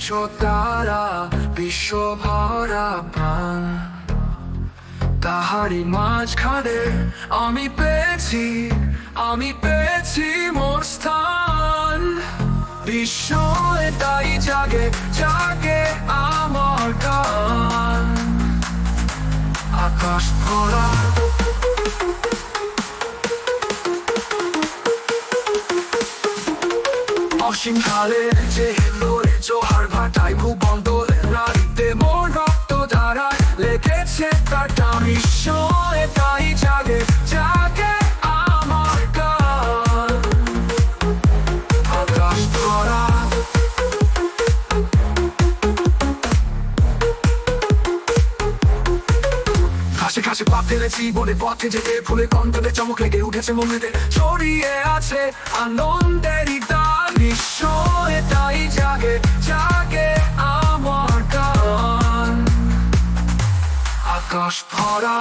তারা বিশ্ব ভরা প্রাণ, তাহারি মাঝখানে আমি পেয়েছি মোর স্থান। বিশ্ব এটাই জাগে জাগে আমার গান, আকাশ ভরা অসীম কালে যে লোরে জোহার ভাটায় ভূবন্দলে রাতে মোর রক্ত ধারায় লেগেছে তার টান। বিশ্ব এটাই জাগে জাগে আমার গান, আকাশ ভরা ঘাসে ঘাসে পা ফেলেছি বলে পথে যেতে, ফুলে কণ্ঠে চমক লেগে উঠেছে মনেতে, ছড়িয়ে আছে আনন্দেরই দান। বিশ্ব এটাই জাগে জাগে আমার গান, আকাশ ভরা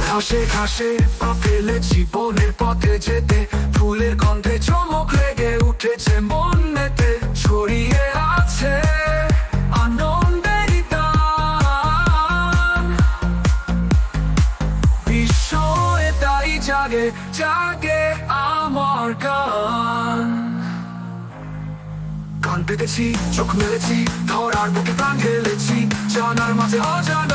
ঘাসে ঘাসে পা ফেলেছি বনের পথে যেতে, ফুলের গন্ধে চমক লেগে উঠেছে মনেতে, ছড়িয়ে আছে আনন্দেরই দান। বিশ্ব এটাই জাগে জাগে আমার গান। গান পেতেছি, চোখ মেলেছি, ধরার বুকে প্রাণ ঢেলেছি, জানার মাঝে অজানা